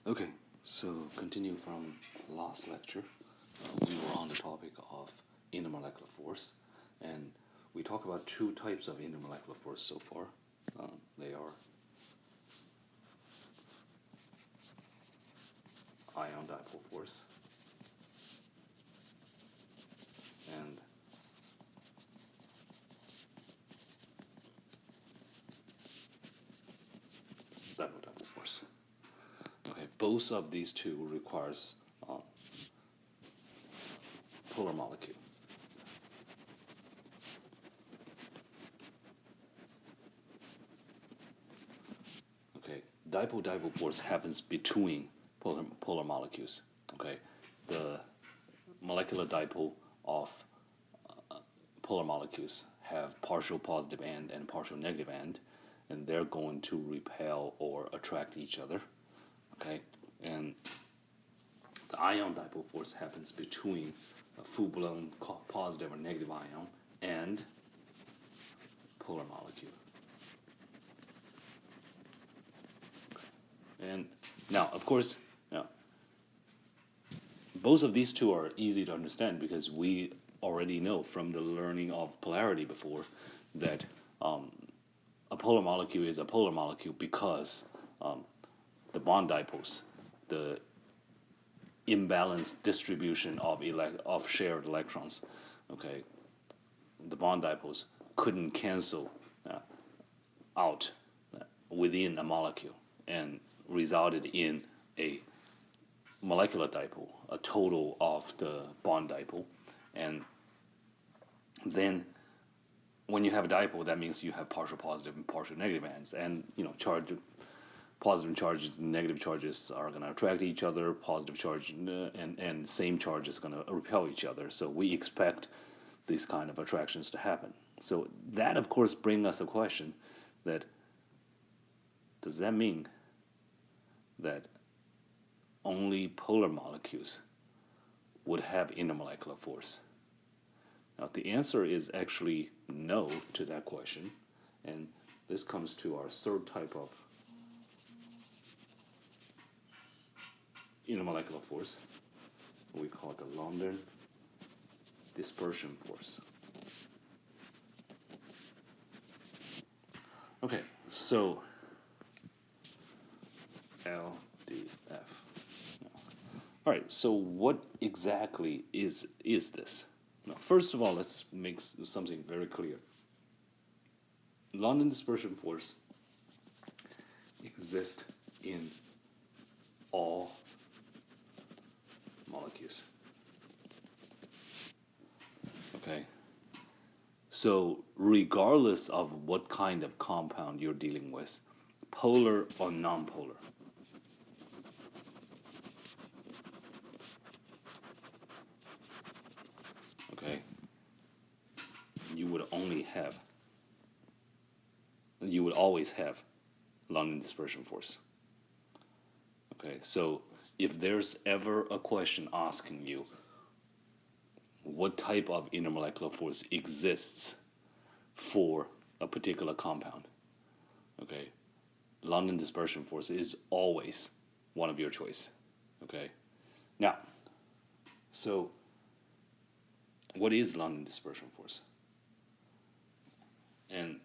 Okay, so continue from last lecture. We were on the topic of intermolecular force, and we talked about two types of intermolecular force so far. They are ion dipole force and dipole force. Okay, both of these two requires polar molecule. Okay, dipole force happens between polar molecules. Okay, the molecular dipole of polar molecules have partial positive end and partial negative end, and they're going to repel or attract each other. Okay, and the ion dipole force happens between a full-blown positive or negative ion and polar molecule. And now, of course, now both of these two are easy to understand because we already know from the learning of polarity before that a polar molecule is a polar molecule because the bond dipoles, the imbalanced distribution of shared electrons, okay, the bond dipoles couldn't cancel out within a molecule and resulted in a molecular dipole, a total of the bond dipole. And then when you have a dipole, that means you have partial positive and partial negative ends. And, positive charges and negative charges are going to attract each other, positive charge and same charge is going to repel each other. So we expect these kind of attractions to happen. So that, of course, brings us a question that, does that mean that only polar molecules would have intermolecular force? Now, the answer is actually no to that question, and this comes to our third type of intermolecular force. We call it the London dispersion force. Okay, so LDF. All right, so what exactly is this? Now, first of all, let's make something very clear. London dispersion force exists in all molecules. Okay? So regardless of what kind of compound you're dealing with, polar or nonpolar, okay, you would always have London dispersion force. Okay, so if there's ever a question asking you what type of intermolecular force exists for a particular compound, okay, London dispersion force is always one of your choice. Okay, now, so what is London dispersion force? And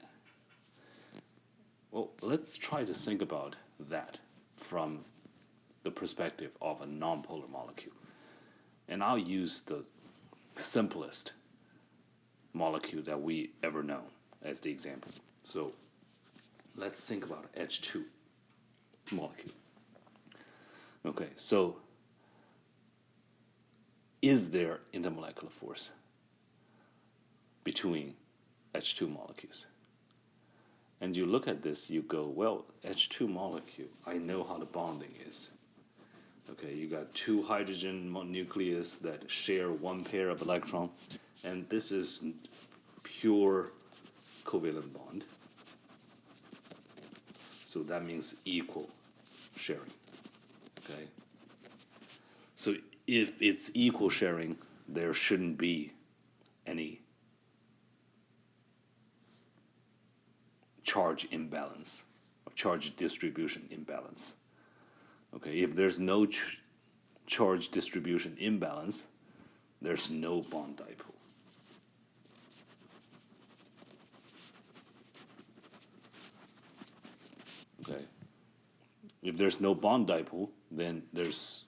well, let's try to think about that from the perspective of a nonpolar molecule. And I'll use the simplest molecule that we ever know as the example. So let's think about H2 molecule. Okay, so is there intermolecular force between H2 molecules? And you look at this, you go, well, H2 molecule, I know how the bonding is. Okay, you got two hydrogen nucleus that share one pair of electron, and this is pure covalent bond. So that means equal sharing. Okay. So if it's equal sharing, there shouldn't be any charge imbalance or charge distribution imbalance. Okay, if there's no charge distribution imbalance, there's no bond dipole. Okay, if there's no bond dipole, then there's,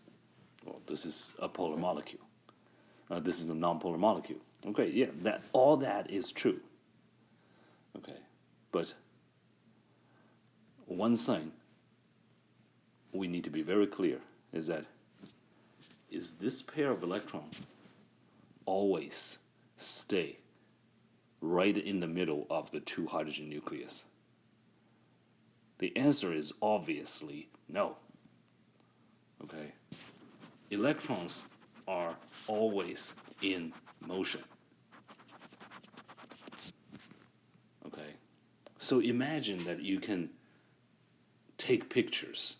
well, this is a polar molecule. This is a nonpolar molecule. Okay, yeah, that all that is true. Okay, but one thing we need to be very clear is that is this pair of electrons always stay right in the middle of the two hydrogen nucleus? The answer is obviously no. Okay, electrons are always in motion. Okay, so imagine that you can take pictures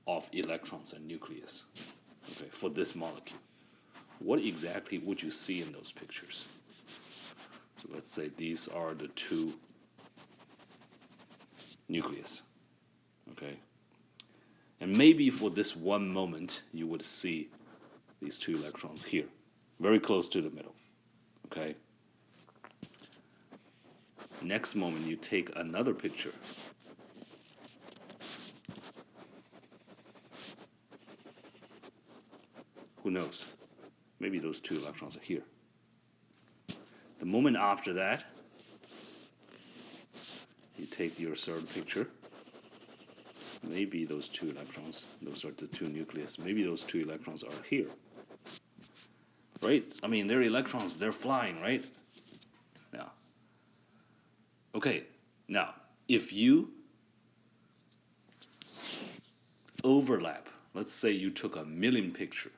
of electrons and nucleus, okay, for this molecule. What exactly would you see in those pictures? So let's say these are the two nucleus, okay? And maybe for this one moment, you would see these two electrons here, very close to the middle, okay? Next moment, you take another picture. Who knows? Maybe those two electrons are here. The moment after that, you take your third picture. Maybe those two electrons, those are the two nucleus, maybe those two electrons are here. Right? I mean, they're electrons, they're flying, right? Now, okay, now, if you overlap, let's say you took 1,000,000 pictures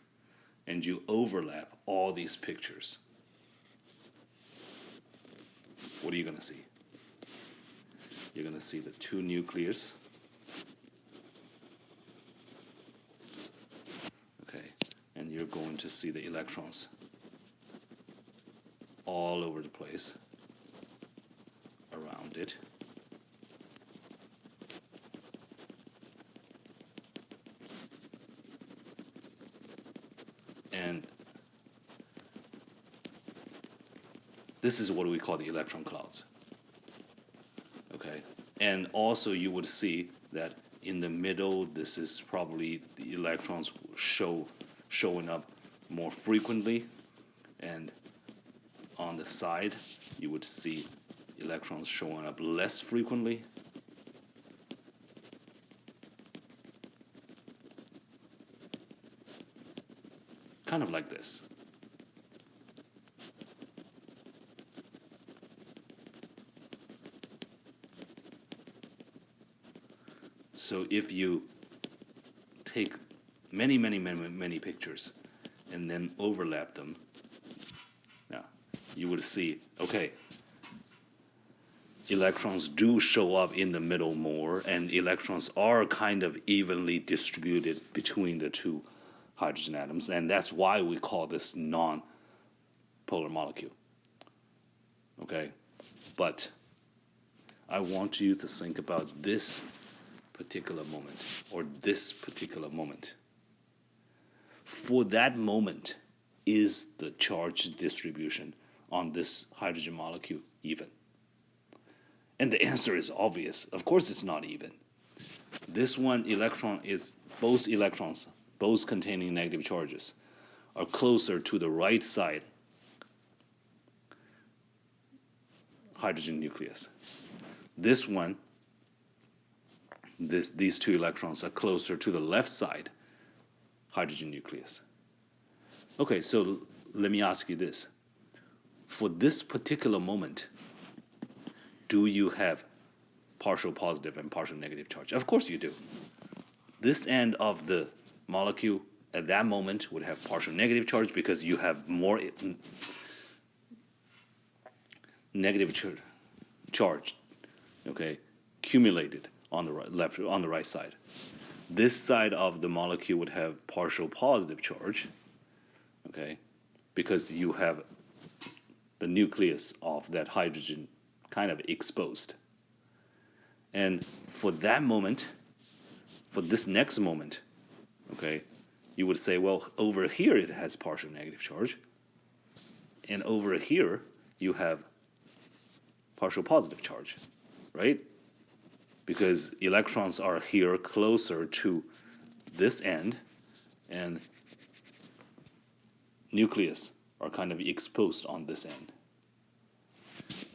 and you overlap all these pictures, what are you going to see? You're going to see the two nucleus. Okay, and you're going to see the electrons all over the place around it. And this is what we call the electron clouds. Okay, and also you would see that in the middle, this is probably the electrons showing up more frequently, and on the side, you would see electrons showing up less frequently. Kind of like this. So if you take many pictures and then overlap them, now you would see, okay, electrons do show up in the middle more, and electrons are kind of evenly distributed between the two hydrogen atoms, and that's why we call this non-polar molecule. Okay, but I want you to think about this particular moment, or this particular moment. For that moment, is the charge distribution on this hydrogen molecule even? And the answer is obvious. Of course it's not even. This one electron is, both electrons, both containing negative charges, are closer to the right side hydrogen nucleus. This one, these two electrons are closer to the left side hydrogen nucleus. Okay, so let me ask you this. For this particular moment, do you have partial positive and partial negative charge? Of course you do. This end of the molecule at that moment would have partial negative charge because you have more negative charge, okay, accumulated on the right side. This side of the molecule would have partial positive charge, okay, because you have the nucleus of that hydrogen kind of exposed. And for that moment, for this next moment, okay, you would say, well, over here it has partial negative charge, and over here you have partial positive charge, right? Because electrons are here closer to this end, and nucleus are kind of exposed on this end.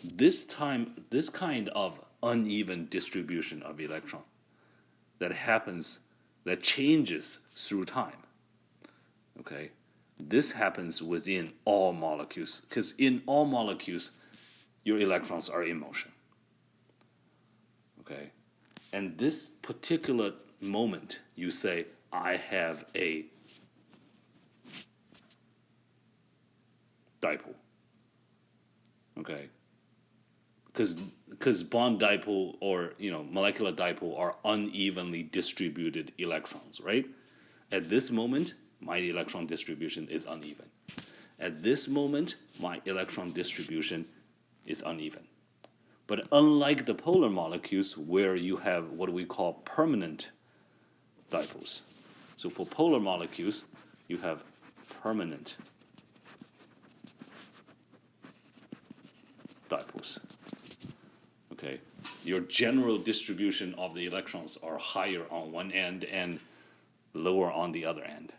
This kind of uneven distribution of electron that happens, that changes through time, okay? This happens within all molecules, because in all molecules, your electrons are in motion, okay? And this particular moment, you say, I have a dipole, okay? Because bond dipole or molecular dipole are unevenly distributed electrons, right? At this moment, my electron distribution is uneven. At this moment, my electron distribution is uneven. But unlike the polar molecules, where you have what we call permanent dipoles. So for polar molecules, you have permanent dipoles. Okay, your general distribution of the electrons are higher on one end and lower on the other end.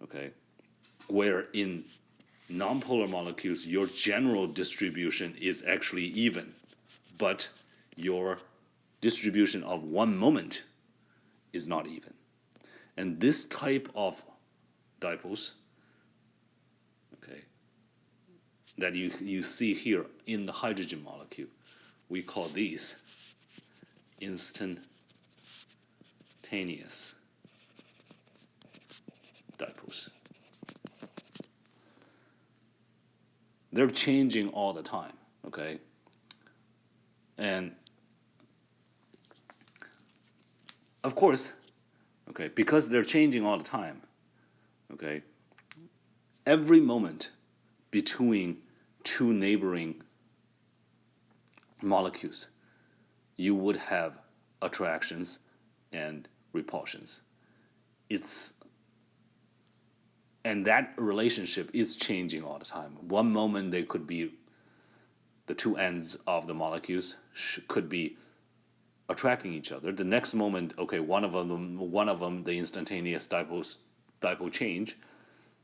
Okay, where in nonpolar molecules, your general distribution is actually even, but your distribution of one moment is not even. And this type of dipoles, okay, that you see here in the hydrogen molecule, we call these instantaneous dipoles. They're changing all the time, okay? And of course, okay, because they're changing all the time, okay, every moment between two neighboring molecules, you would have attractions and repulsions. And that relationship is changing all the time. One moment they could be, the two ends of the molecules could be attracting each other. The next moment, okay, one of them, the instantaneous dipole change,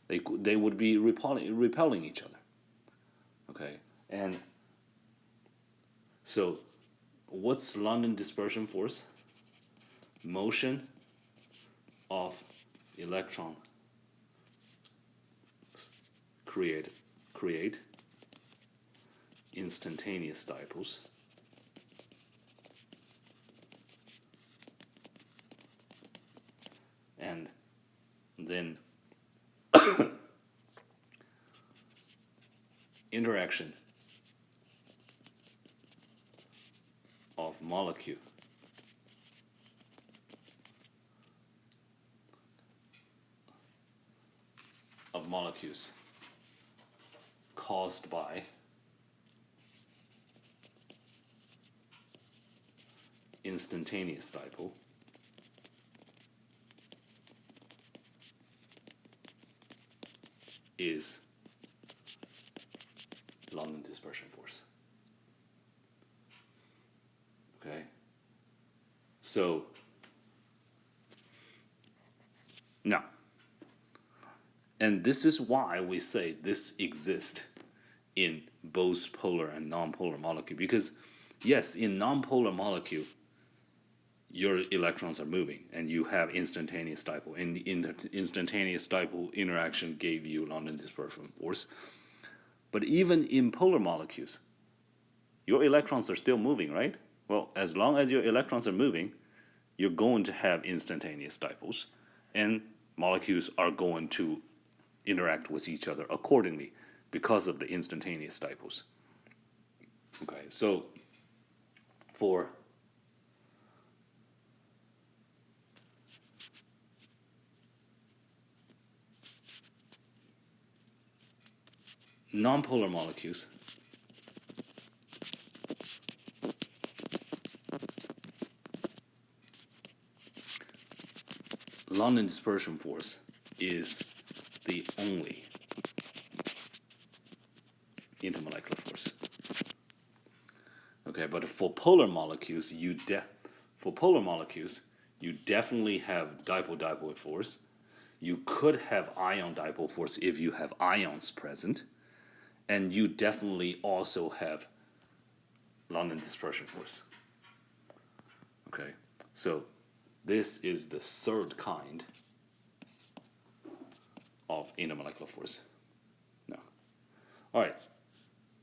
they would be repelling each other. Okay, and so what's London dispersion force? Motion of electron create instantaneous dipoles. And then interaction of molecules caused by instantaneous dipole is London dispersion force. Okay? So, now, and this is why we say this exists in both polar and nonpolar molecule, because yes, in nonpolar molecule, your electrons are moving and you have instantaneous dipole, and the instantaneous dipole interaction gave you London dispersion force. But even in polar molecules, your electrons are still moving, right? Well, as long as your electrons are moving, you're going to have instantaneous dipoles, and molecules are going to interact with each other accordingly because of the instantaneous dipoles. Okay, so for nonpolar molecules, London dispersion force is the only intermolecular force. Okay, but for polar molecules, you definitely have dipole-dipole force. You could have ion dipole force if you have ions present, and you definitely also have London dispersion force. Okay, so this is the third kind of intermolecular force. Now, all right,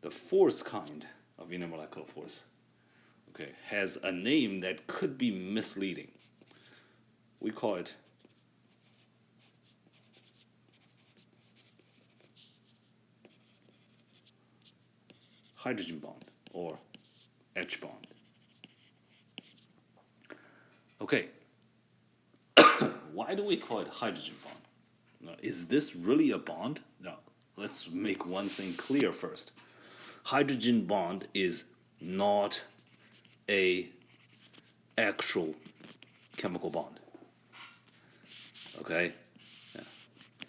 the fourth kind of intermolecular force, okay, has a name that could be misleading. We call it hydrogen bond or H bond. Okay, why do we call it hydrogen bond? Now, is this really a bond? No, let's make one thing clear first. Hydrogen bond is not a actual chemical bond. Okay? Yeah.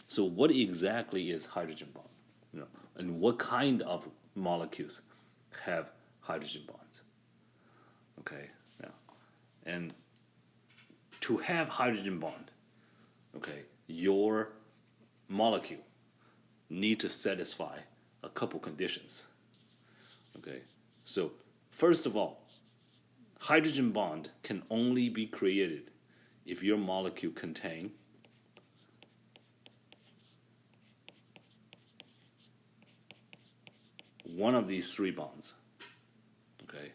So what exactly is hydrogen bond? You know, and what kind of molecules have hydrogen bonds? Okay? Yeah. And to have hydrogen bond, okay, your molecule need to satisfy a couple conditions. Okay? So first of all, hydrogen bond can only be created if your molecule contain one of these three bonds. Okay?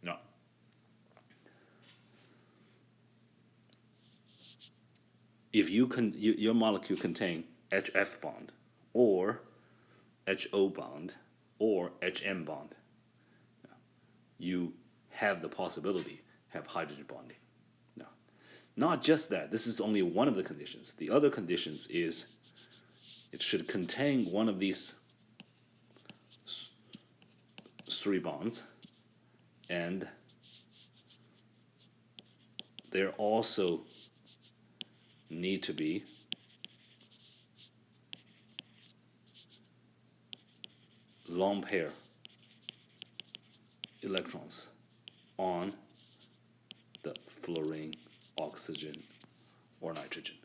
Now, if your molecule contain HF bond or HO bond or HM bond, you have the possibility have hydrogen bonding. Now, not just that, this is only one of the conditions. The other conditions is it should contain one of these three bonds, and there also need to be lone pair electrons on the fluorine, oxygen, or nitrogen.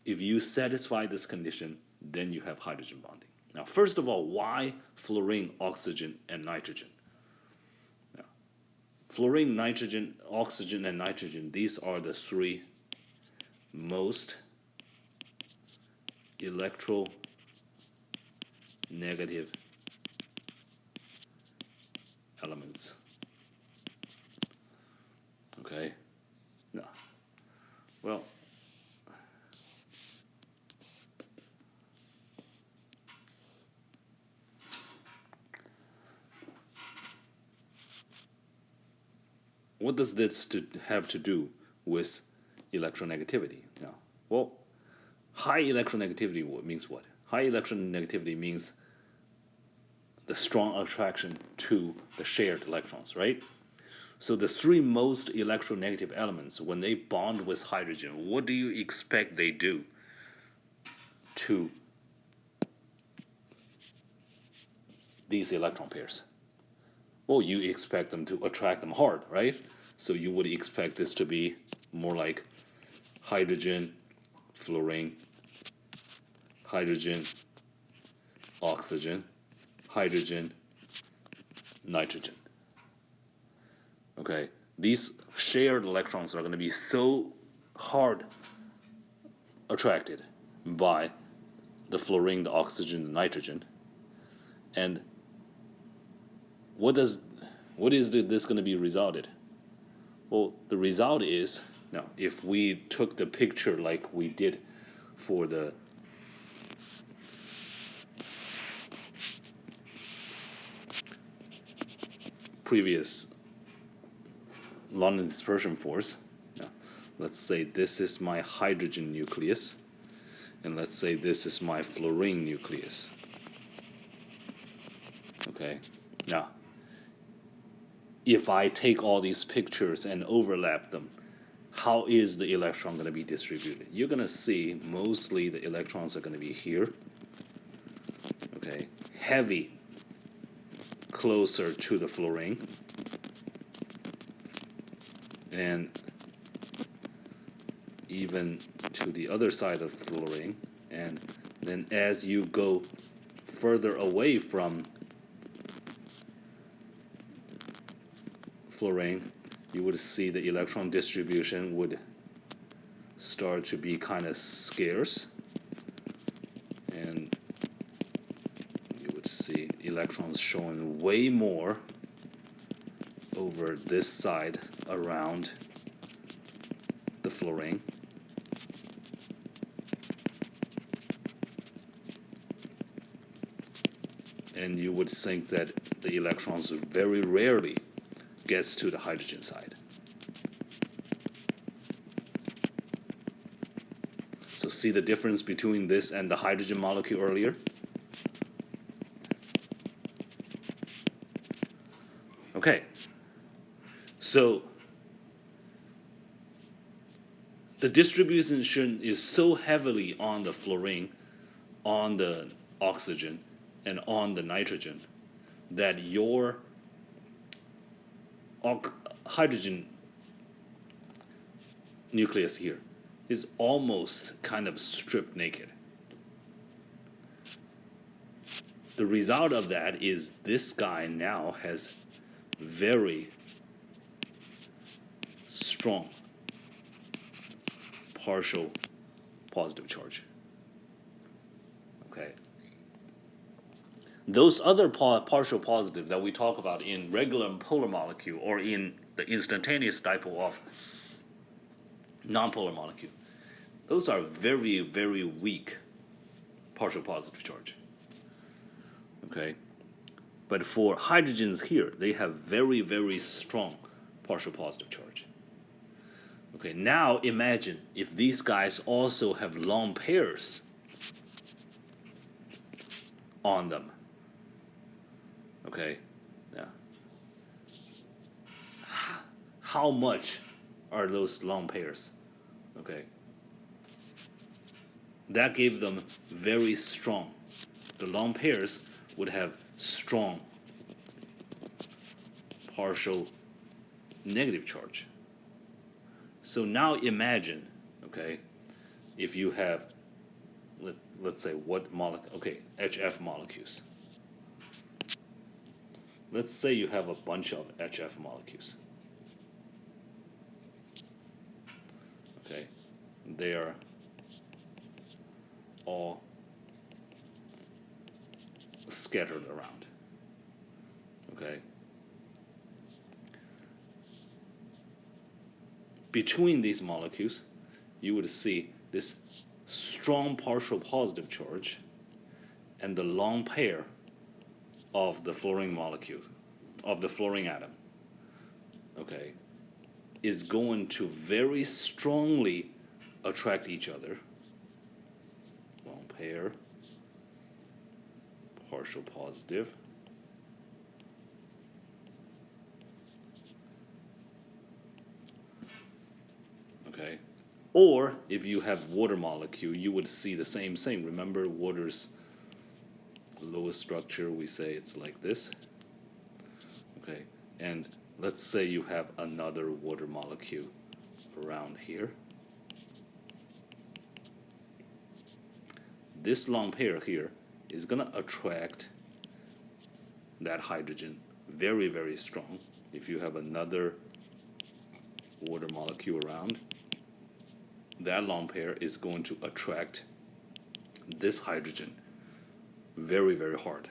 If you satisfy this condition, then you have hydrogen bonding. Now, first of all, why fluorine, oxygen, and nitrogen? Now, fluorine, nitrogen, oxygen, and nitrogen, these are the three most electronegative elements. Okay? No. Well, what does this have to do with electronegativity? Now, well, high electronegativity means what? High electronegativity means the strong attraction to the shared electrons, right? So the three most electronegative elements, when they bond with hydrogen, what do you expect they do to these electron pairs? Well, you expect them to attract them hard, right? So you would expect this to be more like hydrogen, fluorine, hydrogen, oxygen, hydrogen, nitrogen. Okay, these shared electrons are going to be so hard attracted by the fluorine, the oxygen, the nitrogen. And what is this going to be resulted? Well, the result is, now, if we took the picture like we did for the previous London dispersion force, now, let's say this is my hydrogen nucleus, and let's say this is my fluorine nucleus. Okay, now if I take all these pictures and overlap them, how is the electron going to be distributed? You're going to see mostly the electrons are going to be here. Okay, heavy, closer to the fluorine, and even to the other side of fluorine. And then as you go further away from fluorine, you would see the electron distribution would start to be kind of scarce, and you would see electrons showing way more over this side around the fluorine. And you would think that the electrons very rarely gets to the hydrogen side. So see the difference between this and the hydrogen molecule earlier? Okay, so the distribution is so heavily on the fluorine, on the oxygen, and on the nitrogen that your hydrogen nucleus here is almost kind of stripped naked. The result of that is this guy now has very strong partial positive charge. Okay. Those other partial positive that we talk about in regular polar molecule or in the instantaneous dipole of nonpolar molecule, those are very, very weak partial positive charge. Okay? But for hydrogens here, they have very, very strong partial positive charge. Okay, now imagine if these guys also have lone pairs on them. Okay, yeah. How much are those lone pairs? Okay. That gave them very strong. The lone pairs would have strong partial negative charge. So now imagine, okay, if you have, let's say what molecule, okay, HF molecules. Let's say you have a bunch of HF molecules. Okay, they are all scattered around. Okay. Between these molecules, you would see this strong partial positive charge and the lone pair of the fluorine molecule, of the fluorine atom, okay, is going to very strongly attract each other. Lone pair, partial positive. Okay. Or if you have water molecule, you would see the same thing. Remember water's lowest structure, we say it's like this. Okay. And let's say you have another water molecule around here. This lone pair here is going to attract that hydrogen very, very strong. If you have another water molecule around, that lone pair is going to attract this hydrogen very, very hard.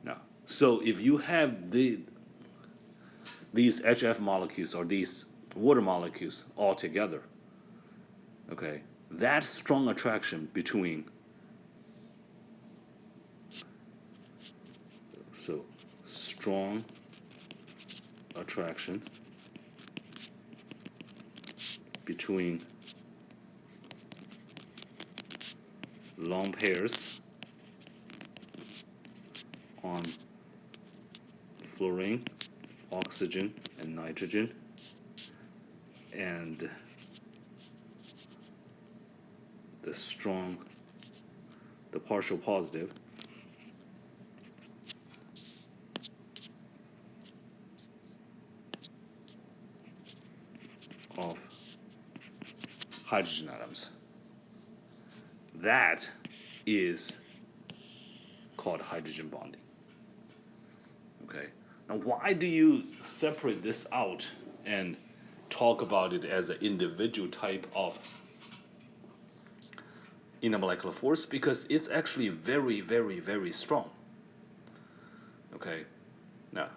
Now, so if you have these HF molecules or these water molecules all together, okay, that strong attraction between, so strong attraction between lone pairs on fluorine, oxygen, and nitrogen, and the partial positive of hydrogen atoms. That is called hydrogen bonding. Okay. Now, why do you separate this out and talk about it as an individual type of intermolecular force? Because it's actually very, very, very strong. Okay. Now,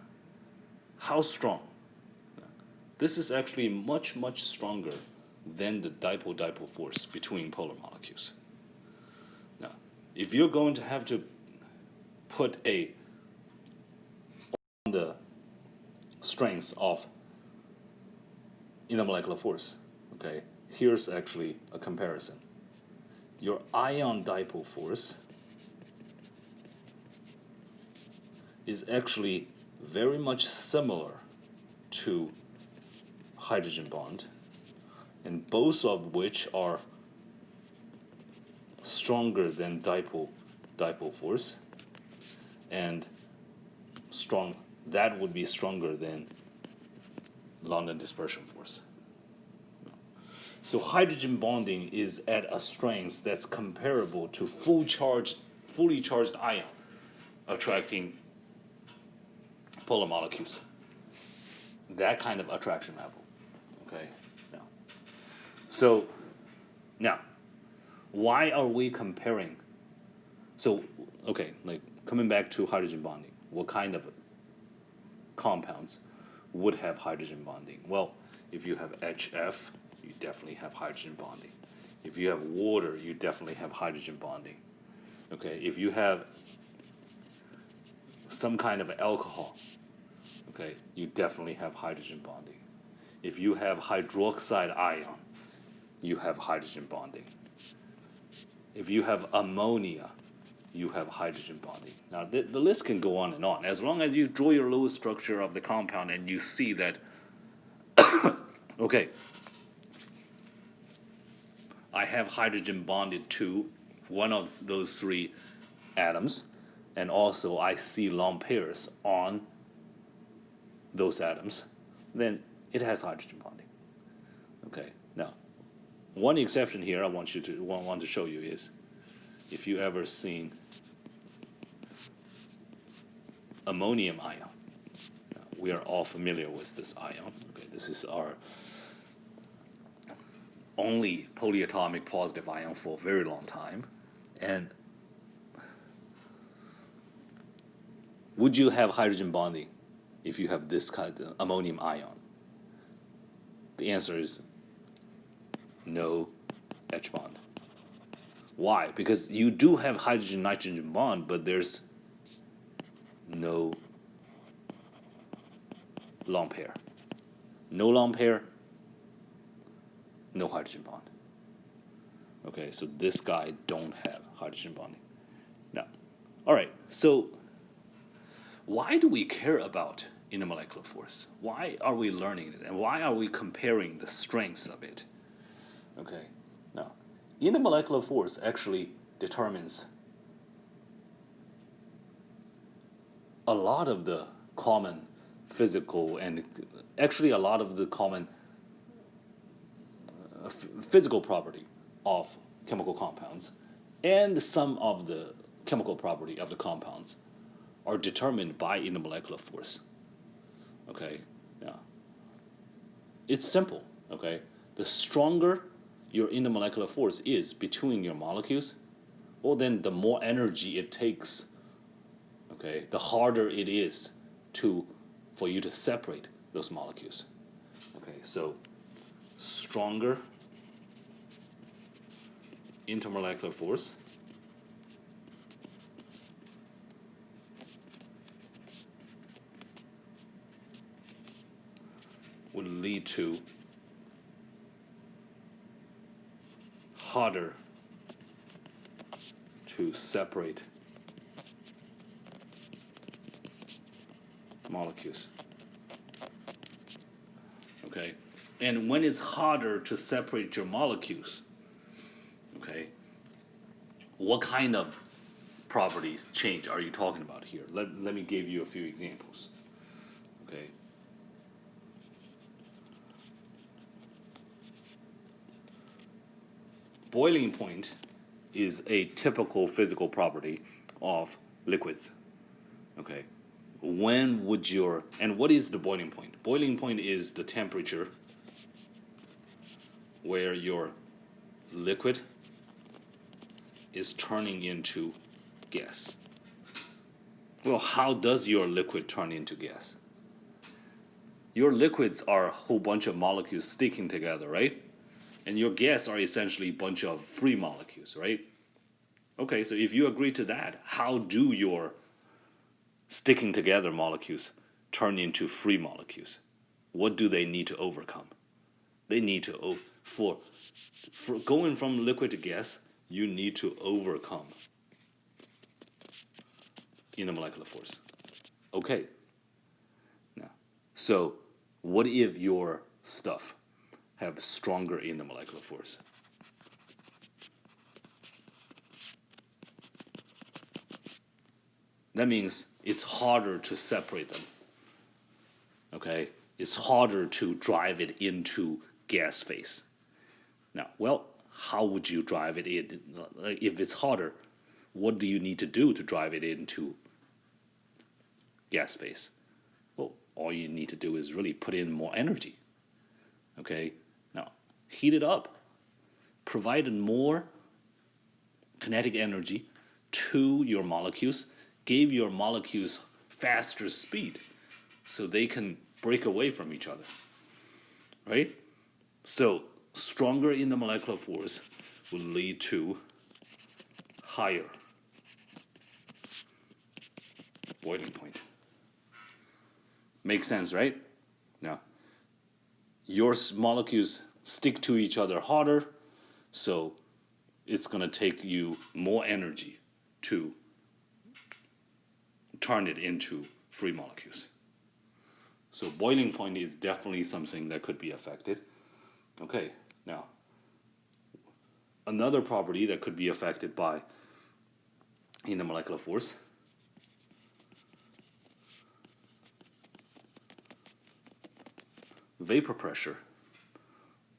how strong? This is actually much, much stronger than the dipole-dipole force between polar molecules. Now, if you're going to have to put on the strength of intermolecular force, okay, here's actually a comparison. Your ion dipole force is actually very much similar to hydrogen bond, and both of which are stronger than dipole force, and that would be stronger than London dispersion force. So hydrogen bonding is at a strength that's comparable to fully charged ion attracting polar molecules. That kind of attraction level. Okay. Now, why are we comparing? So, okay, like coming back to hydrogen bonding, what kind of compounds would have hydrogen bonding? Well, if you have HF, you definitely have hydrogen bonding. If you have water, you definitely have hydrogen bonding. Okay, if you have some kind of alcohol, okay, you definitely have hydrogen bonding. If you have hydroxide ion, you have hydrogen bonding. If you have ammonia, you have hydrogen bonding. Now, the list can go on and on. As long as you draw your Lewis structure of the compound and you see that, okay, I have hydrogen bonded to one of those three atoms, and also I see lone pairs on those atoms, then it has hydrogen bonding. Okay, now, one exception here I want to show you is, if you ever seen ammonium ion. We are all familiar with this ion. Okay, this is our only polyatomic positive ion for a very long time. And would you have hydrogen bonding if you have this kind of ammonium ion? The answer is no H bond. Why? Because you do have hydrogen-nitrogen bond, but there's no lone pair. No lone pair, no hydrogen bond. Okay, so this guy don't have hydrogen bonding. Now, all right, so why do we care about intermolecular force? Why are we learning it? And why are we comparing the strengths of it? Okay, now, intermolecular force actually determines a lot of the common physical and actually a lot of the common physical property of chemical compounds, and some of the chemical property of the compounds are determined by intermolecular force. Okay, yeah. It's simple, okay? The stronger your intermolecular force is between your molecules, well then the more energy it takes, okay? The harder it is for you to separate those molecules. Okay, so stronger intermolecular force would lead to harder to separate molecules. Okay, and when it's harder to separate your molecules, okay, what kind of properties change are you talking about here? Let me give you a few examples. Okay. Boiling point is a typical physical property of liquids. Okay. When would your, and what is the boiling point? Boiling point is the temperature where your liquid is turning into gas. Well, how does your liquid turn into gas? Your liquids are a whole bunch of molecules sticking together, right? And your gas are essentially a bunch of free molecules, right? Okay, so if you agree to that, how do your sticking together molecules turn into free molecules? What do they need to overcome? They need to, for going from liquid to gas, you need to overcome intermolecular force. Okay. Now, so what if your stuff have stronger intermolecular force? That means it's harder to separate them. Okay? It's harder to drive it into gas phase. Now, well, how would you drive it in? If it's harder, what do you need to do to drive it into gas phase? Well, all you need to do is really put in more energy. Okay? Now, heat it up. Provide more kinetic energy to your molecules. Give your molecules faster speed so they can break away from each other. Right? So, stronger intermolecular force will lead to higher boiling point. Makes sense, right? Now, your molecules stick to each other harder, so it's going to take you more energy to turn it into free molecules. So boiling point is definitely something that could be affected. Okay, now, another property that could be affected by intermolecular force vapor pressure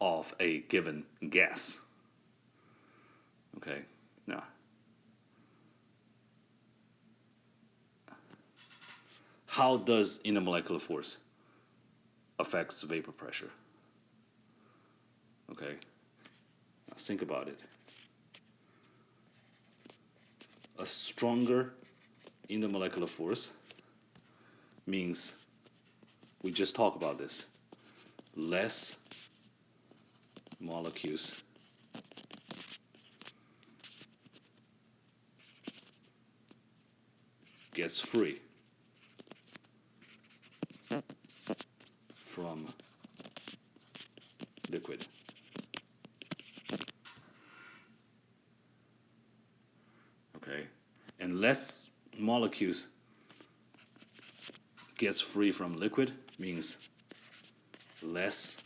of a given gas. Okay, now, how does intermolecular force affects vapor pressure? Okay, now think about it. A stronger intermolecular force means, we just talked about this, less molecules gets free from liquid. Okay, and less molecules gets free from liquid means less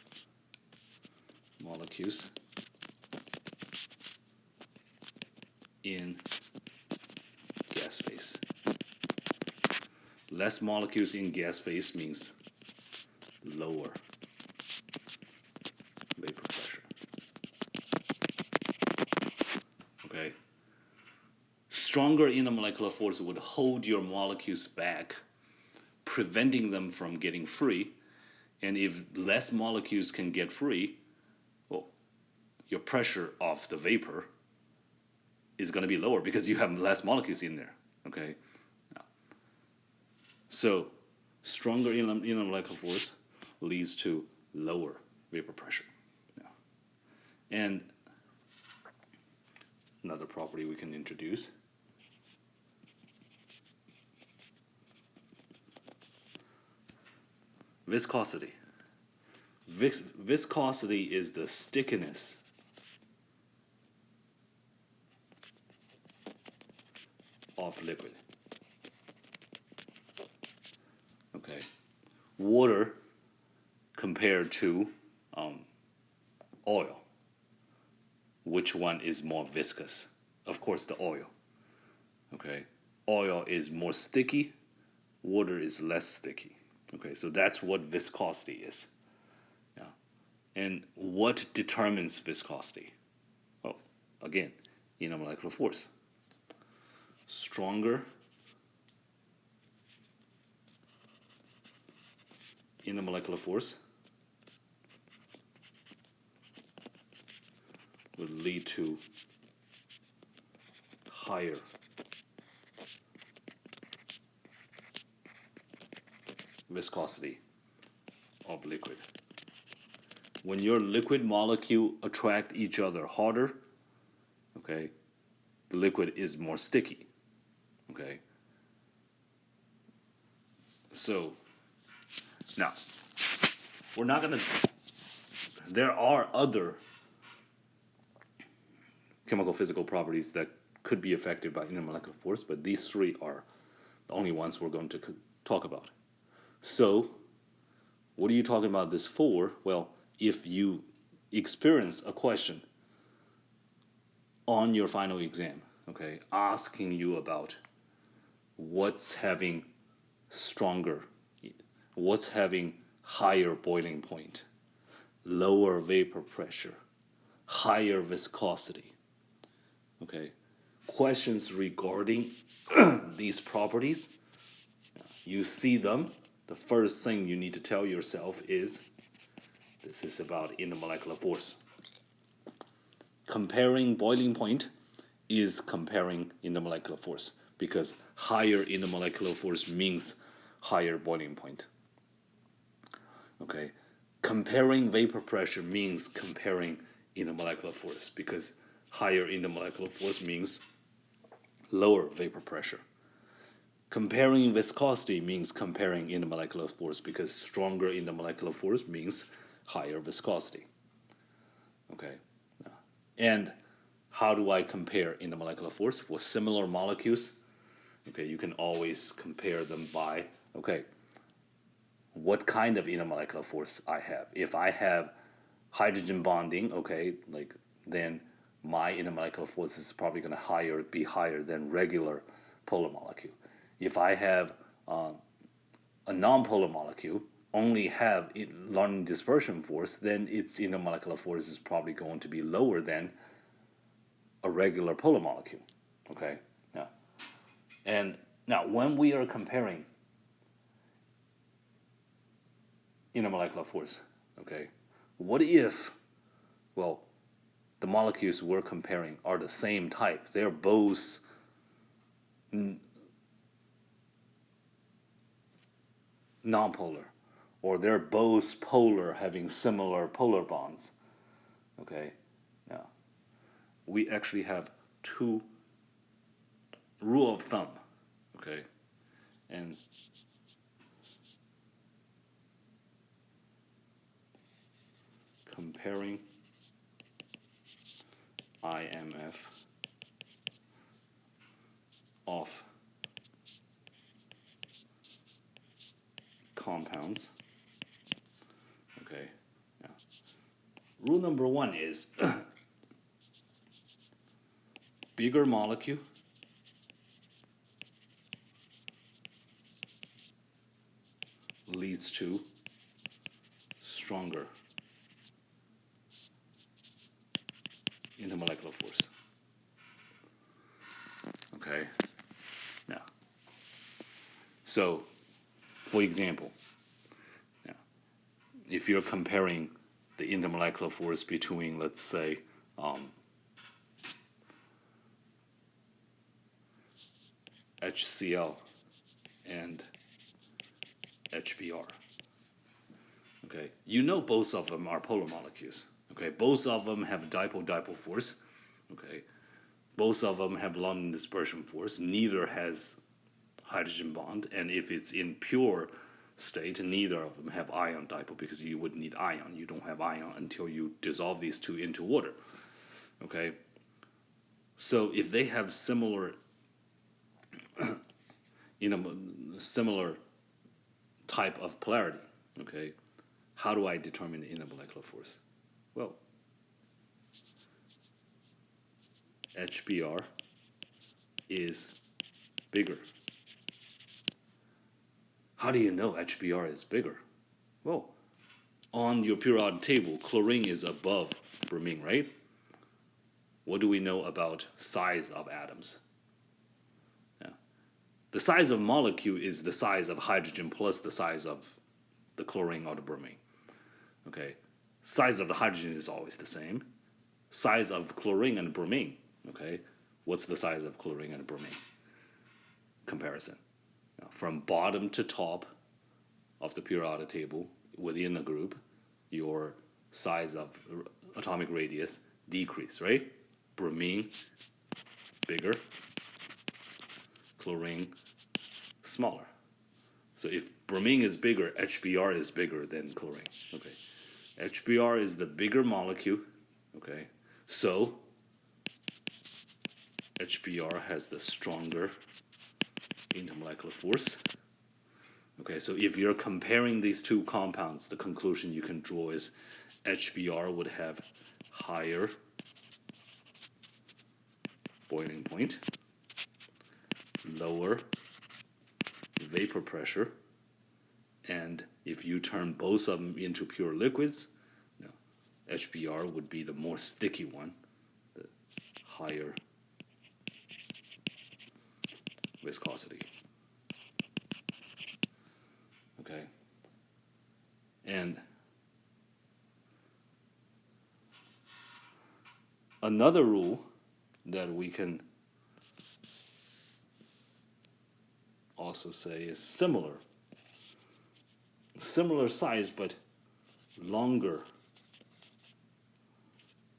molecules in gas phase. Less molecules in gas phase means lower vapor pressure. Okay? Stronger intermolecular force would hold your molecules back, preventing them from getting free. And if less molecules can get free, well, your pressure of the vapor is going to be lower because you have less molecules in there. Okay? So, stronger intermolecular force leads to lower vapor pressure. Yeah. And another property we can introduce, viscosity. Viscosity is the stickiness of liquid. Okay, water compared to oil, which one is more viscous? Of course, the oil. Okay, oil is more sticky, water is less sticky. Okay, so that's what viscosity is. Yeah, and what determines viscosity? Well, again, intermolecular force. Stronger intermolecular force would lead to higher viscosity of liquid. When your liquid molecule attract each other harder, okay, the liquid is more sticky. Okay. So now we're not gonna. There are other chemical physical properties that could be affected by intermolecular force, but these three are the only ones we're going to talk about. So, what are you talking about this for? Well, if you experience a question on your final exam, okay, asking you about what's having stronger, what's having higher boiling point, lower vapor pressure, higher viscosity, okay, questions regarding these properties, you see them, the first thing you need to tell yourself is this is about intermolecular force. Comparing boiling point is comparing intermolecular force because higher intermolecular force means higher boiling point. Okay, comparing vapor pressure means comparing intermolecular force because higher intermolecular force means lower vapor pressure. Comparing viscosity means comparing intermolecular force because stronger intermolecular force means higher viscosity. Okay, and how do I compare intermolecular force for similar molecules? Okay, you can always compare them by, okay, what kind of intermolecular force I have. If I have hydrogen bonding, okay, like then my intermolecular force is probably going to be higher than regular polar molecule. If I have a non-polar molecule only have London dispersion force, then its intermolecular force is probably going to be lower than a regular polar molecule. Okay, now, and now when we are comparing intermolecular force, okay, what if, well, the molecules we're comparing are the same type? They're both nonpolar, or they're both polar having similar polar bonds. Okay, now we actually have two rule of thumb, okay, and comparing IMF of compounds. Okay, yeah. Rule number one is bigger molecule leads to stronger intermolecular force. Okay, now, so for example, now, if you're comparing the intermolecular force between, let's say, HCl and HBr. Okay, you know both of them are polar molecules. Okay, both of them have dipole-dipole force. Okay, both of them have London dispersion force. Neither has hydrogen bond, and if it's in pure state, neither of them have ion dipole because you would need ion. You don't have ion until you dissolve these two into water. Okay, so if they have similar, similar type of polarity. Okay, how do I determine the intermolecular force? Well, HBr is bigger. How do you know HBr is bigger? Well, on your periodic table, chlorine is above bromine, right? What do we know about size of atoms? Yeah. The size of molecule is the size of hydrogen plus the size of the chlorine or the bromine. Okay, size of the hydrogen is always the same. Size of chlorine and bromine. Okay, what's the size of chlorine and bromine? Comparison. Now, from bottom to top of the periodic table within the group, your size of atomic radius decrease, right? Bromine bigger, chlorine smaller. So if bromine is bigger, HBr is bigger than chlorine. Okay, HBr is the bigger molecule. Okay, so HBr has the stronger intermolecular force. Okay, so if you're comparing these two compounds, the conclusion you can draw is HBr would have higher boiling point, lower vapor pressure, and if you turn both of them into pure liquids, no, HBr would be the more sticky one, the higher viscosity. Okay, and another rule that we can also say is similar size but longer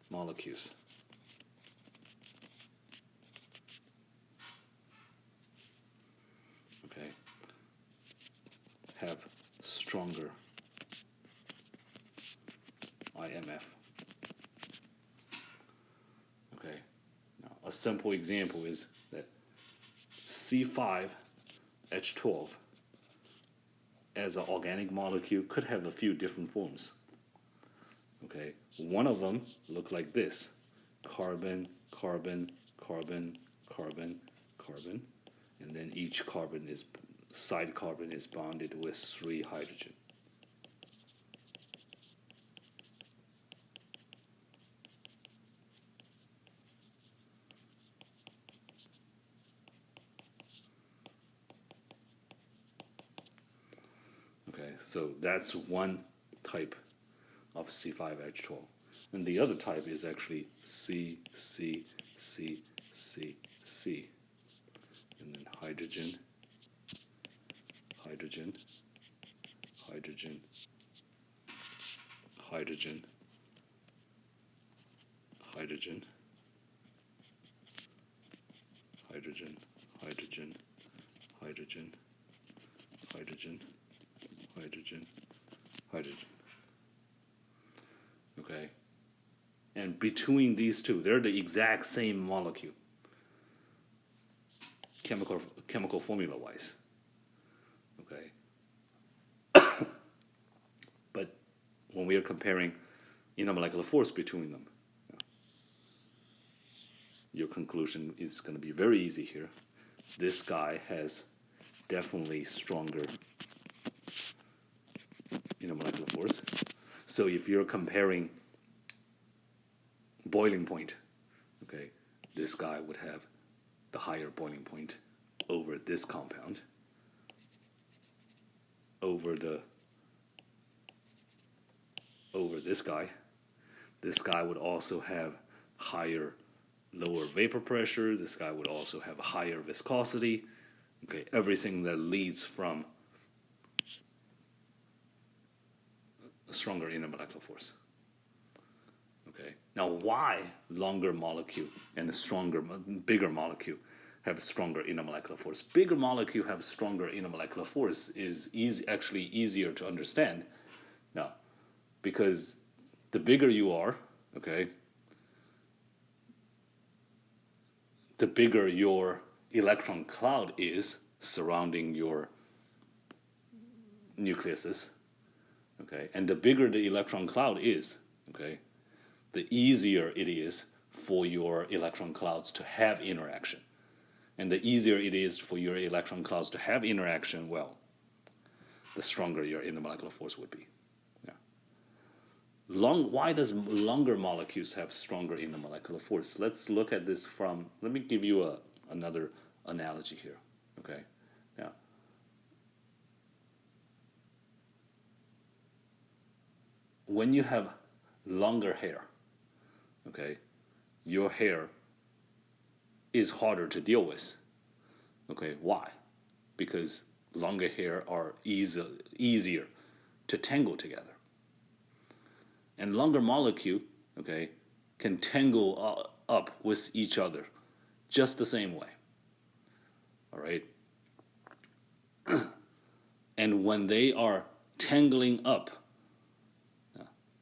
molecules. Okay, have stronger IMF. Okay, now a simple example is that C5H12 as an organic molecule could have a few different forms. Okay, one of them look like this: carbon, carbon, carbon, carbon, carbon, and then each side carbon is bonded with 3 hydrogen. Okay, so that's one type of C5H12. And the other type is actually C, C, C, C, C. And then hydrogen, hydrogen, hydrogen, hydrogen, hydrogen, hydrogen, hydrogen, hydrogen, hydrogen, hydrogen, hydrogen. Okay? And between these two, they're the exact same molecule, chemical formula wise. Okay? But when we are comparing intermolecular force between them, your conclusion is going to be very easy here. This guy has definitely stronger intermolecular force. So if you're comparing boiling point, okay, this guy would have the higher boiling point over this compound, over this guy. This guy would also have lower vapor pressure. This guy would also have a higher viscosity. Okay, everything that leads from a stronger intermolecular force. Okay, now why longer molecule and bigger molecule have stronger intermolecular force? Bigger molecule have stronger intermolecular force is actually easier to understand now, because the bigger you are, okay, the bigger your electron cloud is surrounding your nucleuses, okay, and the bigger the electron cloud is, okay, the easier it is for your electron clouds to have interaction. And the easier it is for your electron clouds to have interaction, well, the stronger your intermolecular force would be. Yeah. Why does longer molecules have stronger intermolecular force? Let's look at this from, let me give you another analogy here, okay? Now, when you have longer hair, okay, your hair is harder to deal with. Okay, why? Because longer hair are easier to tangle together. And longer molecule, okay, can tangle up with each other just the same way. All right? And when they are tangling up,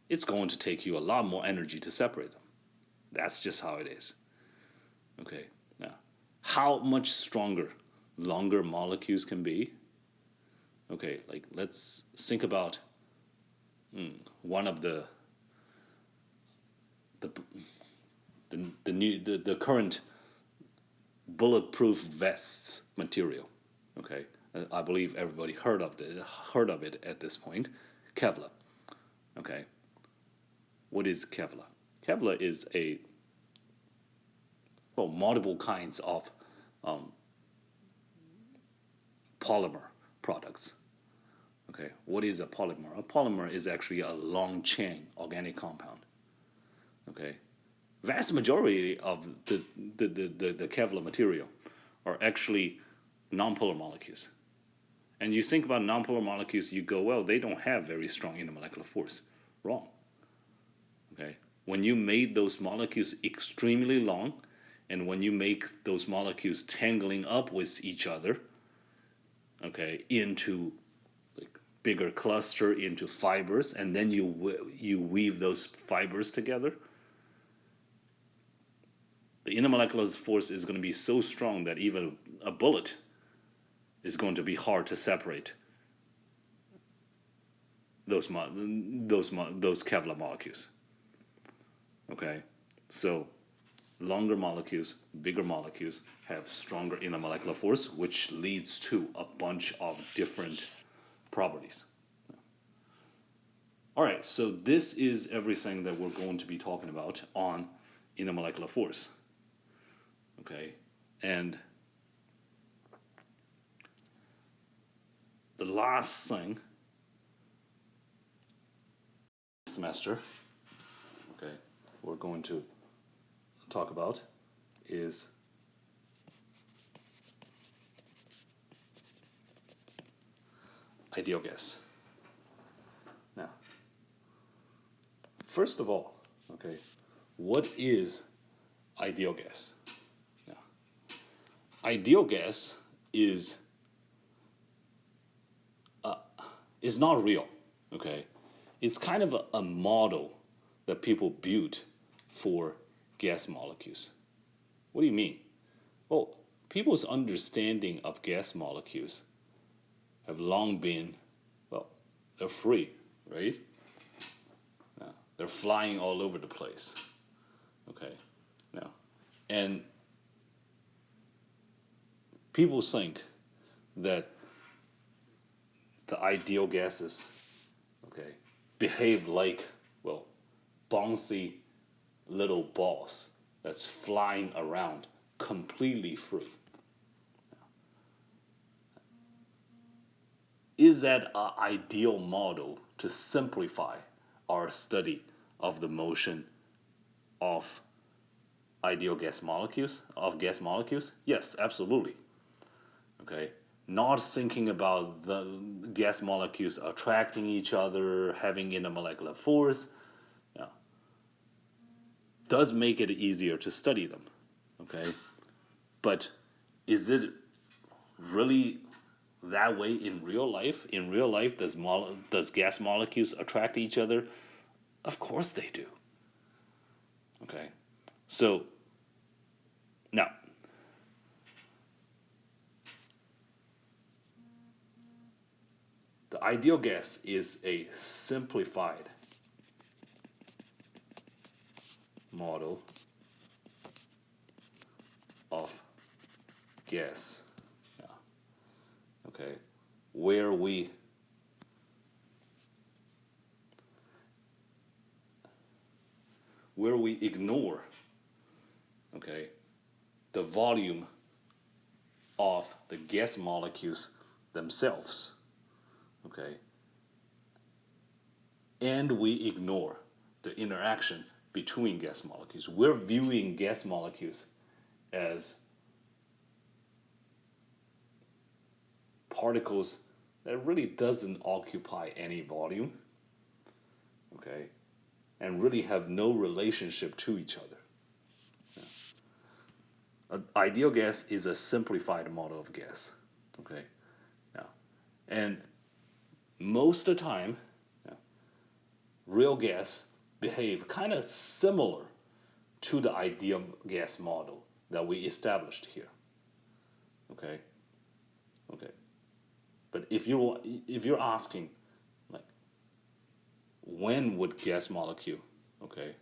it's going to take you a lot more energy to separate them. That's just how it is. Okay, now, how much stronger longer molecules can be? Okay, like let's think about one of the current bulletproof vests material. Okay, I believe everybody heard of it at this point. Kevlar. Okay, what is Kevlar? Kevlar is multiple kinds of polymer products. Okay, what is a polymer? A polymer is actually a long chain organic compound. Okay, vast majority of the Kevlar material are actually nonpolar molecules. And you think about nonpolar molecules, you go, well, they don't have very strong intermolecular force. Wrong. Okay, when you made those molecules extremely long, and when you make those molecules tangling up with each other, okay, into like bigger cluster, into fibers, and then you weave those fibers together, the intermolecular force is going to be so strong that even a bullet is going to be hard to separate those Kevlar molecules. Okay, so longer molecules, bigger molecules have stronger intermolecular force, which leads to a bunch of different properties. All right, so this is everything that we're going to be talking about on intermolecular force. Okay, and the last thing semester, okay, we're going to talk about is ideal gas. Now, first of all, okay, what is ideal gas? Now, ideal gas is not real, okay? It's kind of a model that people build for gas molecules. What do you mean? Well, people's understanding of gas molecules have long been, well, they're free, right? They're flying all over the place. Okay, now, and people think that the ideal gases, okay, behave like, well, bouncy little balls that's flying around completely free. Is that an ideal model to simplify our study of the motion of ideal gas molecules, Yes, absolutely. Okay, not thinking about the gas molecules attracting each other, having intermolecular force, yeah, does make it easier to study them. Okay, but is it really that way in real life? In real life, does gas molecules attract each other? Of course they do. Okay, so now the ideal gas is a simplified model of gas. Yeah. Okay, where we ignore, okay, the volume of the gas molecules themselves, okay, and we ignore the interaction between gas molecules. We're viewing gas molecules as particles that really doesn't occupy any volume, okay, and really have no relationship to each other. An ideal gas is a simplified model of gas, okay. Now, and most of the time, real gas behave kind of similar to the ideal gas model that we established here. Okay. Okay. But if you're asking, like, when would gas molecule, okay,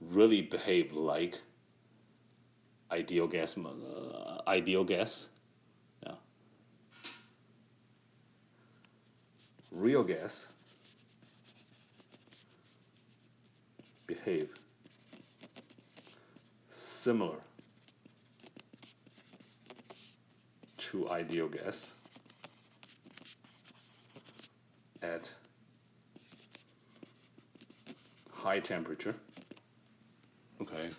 really behave like ideal gas? Yeah. Real gas behave similar to ideal gas at high temperature. Okay.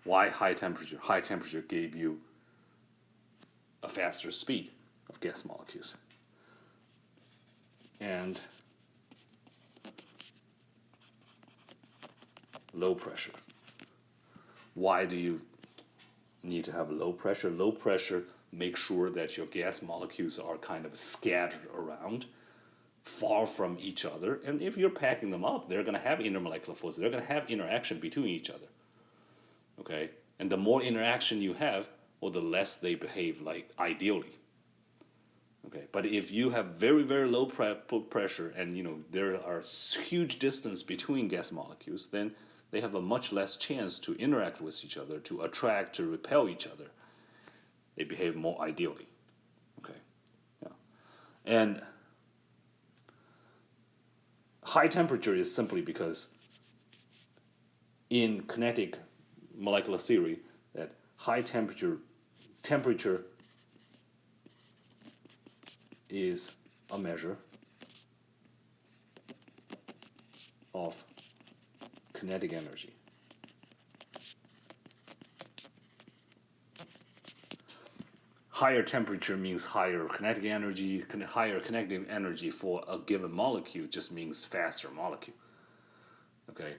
Why high temperature? High temperature gave you a faster speed of gas molecules. And low pressure. Why do you need to have low pressure? Low pressure makes sure that your gas molecules are kind of scattered around, far from each other. And if you're packing them up, they're going to have intermolecular force. They're going to have interaction between each other. Okay? And the more interaction you have, well, the less they behave like ideally. Okay, but if you have very, very low pressure and there are huge distance between gas molecules, then they have a much less chance to interact with each other, to attract, to repel each other. They behave more ideally. Okay, yeah. And high temperature is simply because in kinetic molecular theory that high temperature is a measure of kinetic energy. Higher temperature means higher kinetic energy. Higher kinetic energy for a given molecule just means faster molecule. Okay.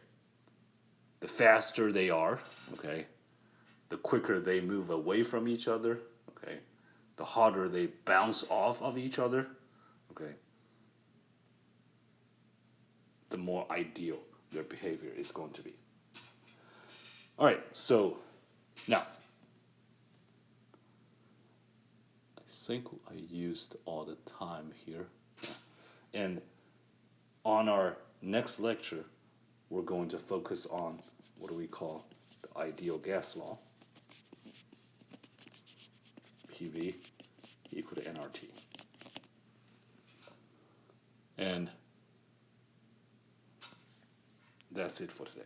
The faster they are, okay, the quicker they move away from each other, okay, the harder they bounce off of each other, okay, the more ideal their behavior is going to be. All right, so now, I think I used all the time here. Yeah. And on our next lecture, we're going to focus on what do we call the ideal gas law. PV equal to nRT. And that's it for today.